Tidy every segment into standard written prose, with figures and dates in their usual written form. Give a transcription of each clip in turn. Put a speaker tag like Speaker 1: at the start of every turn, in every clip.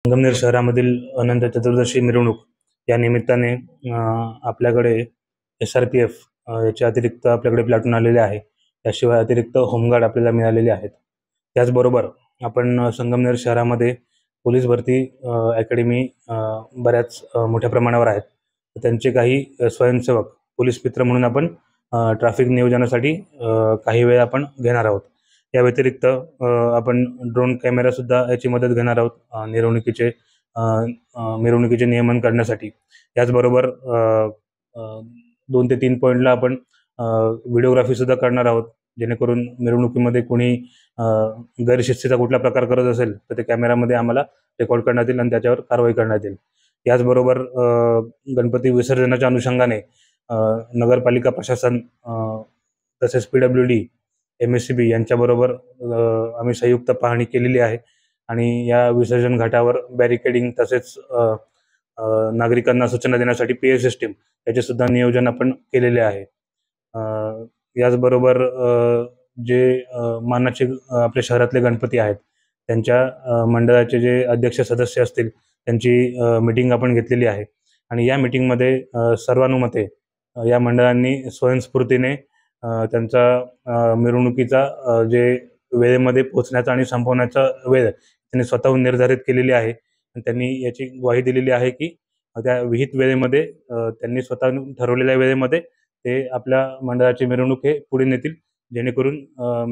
Speaker 1: संगमनेर शहरामधील अनंत चतुर्दशी मिरवणूक या निमित्ताने आपल्याकडे SRPF याच्या अतिरिक्त आपल्याकडे प्लाटून आलेले आहे. त्याशिवाय अतिरिक्त होमगार्ड आपल्याला मिळालेले आहेत. त्याचबरोबर आपण संगमनेर शहरामध्ये पोलीस भरती अकॅडमी बऱ्याच मोठ्या प्रमाणावर आहेत. त्यांचे काही स्वयंसेवक पोलीस मित्र म्हणून आपण ट्रॅफिक नियोजनासाठी काही वेळ आपण घेणार आहोत. या व्यतिरिक्त आपण ड्रोन कॅमेरासुद्धा याची मदत घेणार आहोत मिरवणुकीचे नियमन करण्यासाठी. याचबरोबर 2 ते 3 पॉईंटला आपण व्हिडिओग्राफीसुद्धा करणार आहोत, जेणेकरून मिरवणुकीमध्ये कोणी गैरशिस्तीचा कुठला प्रकार करत असेल तर ते कॅमेरामध्ये आम्हाला रेकॉर्ड करण्यात येईल आणि त्याच्यावर कारवाई करण्यात येईल. याचबरोबर गणपती विसर्जनाच्या अनुषंगाने नगरपालिका प्रशासन तसेच PWD MSCB यांच्याबरोबर आम्ही संयुक्त पाहणी केलेली आहे आणि या विसर्जन घाटावर बॅरिकेडिंग तसेच नागरिकांना सूचना देण्यासाठी PA सिस्टीम याचे सुद्धा नियोजन आपण केलेले आहे. याचबरोबर जे मानाचे आपल्या शहरातले गणपती आहेत त्यांच्या मंडळाचे जे अध्यक्ष सदस्य असतील त्यांची मीटिंग आपण घेतलेली आहे आणि या मीटिंगमध्ये सर्वानुमते या मंडळांनी स्वयंस्फूर्तीने त्यांचा मिरवणुकीचा जे वेळेमध्ये पोहोचण्याचा आणि संपवण्याचा वेळ त्यांनी स्वतःहून निर्धारित केलेली आहे आणि त्यांनी याची ग्वाही दिलेली आहे की त्या विहित वेळेमध्ये त्यांनी स्वतःहून ठरवलेल्या वेळेमध्ये ते आपल्या मंडळाची मिरवणूक हे पुढे नेतील, जेणेकरून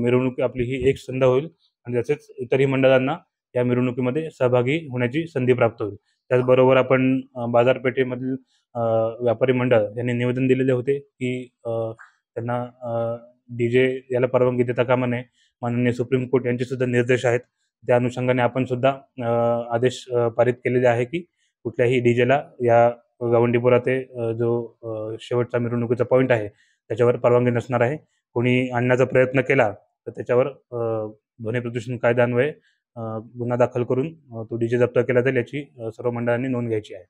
Speaker 1: मिरवणूक आपली ही एक संध होईल आणि तसेच इतरही मंडळांना या मिरवणुकीमध्ये सहभागी होण्याची संधी प्राप्त होईल. त्याचबरोबर आपण बाजारपेठेमधील व्यापारी मंडळ यांनी निवेदन दिलेले होते की त्यांना DJ याला परवानगी देता कामा नये. माननीय सुप्रीम कोर्ट यांचे सुद्धा निर्देश आहेत. त्या अनुषंगाने आपण सुद्धा आदेश पारित केलेले आहे की कुठल्याही DJला या गवंडीपुरा ते जो शेवटचा मिरवणुकीचा पॉईंट आहे त्याच्यावर परवानगी नसणार आहे. कोणी आणण्याचा प्रयत्न केला तर त्याच्यावर ध्वनी प्रदूषण कायद्यान्वये गुन्हा दाखल करून तो DJ जप्त केला जाईल, याची सर्व मंडळांनी नोंद घ्यायची आहे.